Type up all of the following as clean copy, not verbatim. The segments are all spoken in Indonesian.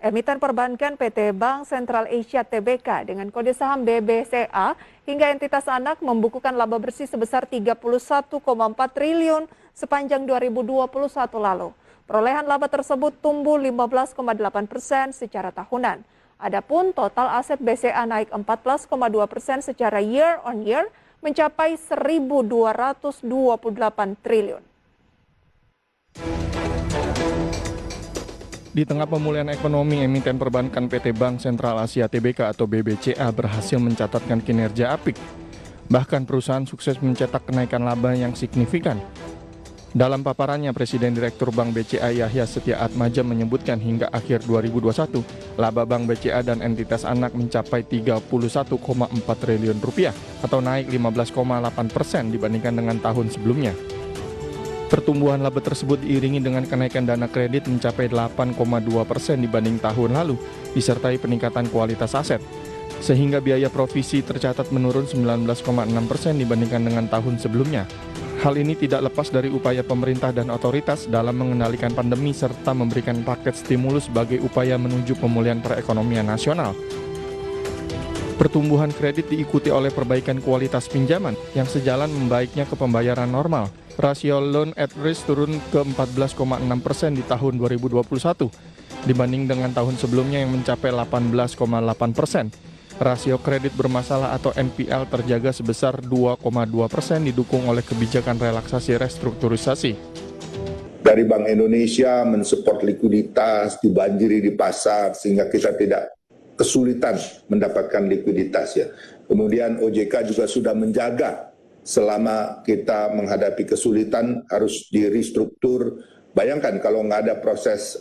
Emiten perbankan PT Bank Sentral Asia Tbk dengan kode saham BBCA hingga entitas anak membukukan laba bersih sebesar 31,4 triliun sepanjang 2021 lalu. Perolehan laba tersebut tumbuh 15,8% secara tahunan. Adapun total aset BCA naik 14,2% secara year on year mencapai 1.228 triliun. Di tengah pemulihan ekonomi, emiten perbankan PT Bank Sentral Asia Tbk atau BBCA berhasil mencatatkan kinerja apik. Bahkan perusahaan sukses mencetak kenaikan laba yang signifikan. Dalam paparannya, Presiden Direktur Bank BCA Yahya Setia Atmaja menyebutkan hingga akhir 2021, laba Bank BCA dan entitas anak mencapai 31,4 triliun rupiah atau naik 15,8% dibandingkan dengan tahun sebelumnya. Pertumbuhan laba tersebut diiringi dengan kenaikan dana kredit mencapai 8,2% dibanding tahun lalu, disertai peningkatan kualitas aset. Sehingga biaya provisi tercatat menurun 19,6% dibandingkan dengan tahun sebelumnya. Hal ini tidak lepas dari upaya pemerintah dan otoritas dalam mengendalikan pandemi serta memberikan paket stimulus sebagai upaya menuju pemulihan perekonomian nasional. Pertumbuhan kredit diikuti oleh perbaikan kualitas pinjaman yang sejalan membaiknya ke pembayaran normal. Rasio loan at risk turun ke 14,6% di tahun 2021 dibanding dengan tahun sebelumnya yang mencapai 18,8%. Rasio kredit bermasalah atau NPL terjaga sebesar 2,2% didukung oleh kebijakan relaksasi restrukturisasi. Dari Bank Indonesia mensupport likuiditas, dibanjiri di pasar sehingga kita tidak kesulitan mendapatkan likuiditas ya. Kemudian OJK juga sudah menjaga selama kita menghadapi kesulitan harus direstruktur. Bayangkan kalau nggak ada proses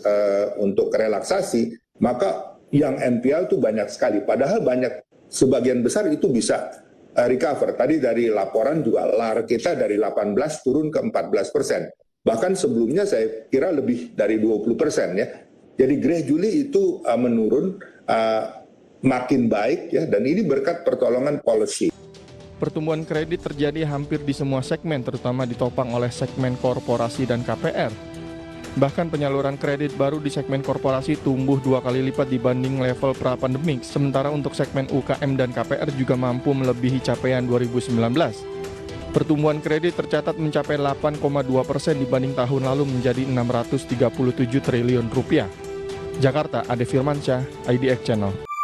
untuk relaksasi, maka yang NPL itu banyak sekali. Padahal sebagian besar itu bisa recover. Tadi dari laporan juga LAR kita dari 18 turun ke 14%. Bahkan sebelumnya saya kira lebih dari 20% ya. Jadi gradually itu menurun makin baik ya, dan ini berkat pertolongan policy. Pertumbuhan kredit terjadi hampir di semua segmen, terutama ditopang oleh segmen korporasi dan KPR. Bahkan penyaluran kredit baru di segmen korporasi tumbuh 2 kali lipat dibanding level pra-pandemik, sementara untuk segmen UKM dan KPR juga mampu melebihi capaian 2019. Pertumbuhan kredit tercatat mencapai 8,2% dibanding tahun lalu menjadi 637 triliun rupiah. Jakarta, Ade Firmansyah, IDX Channel.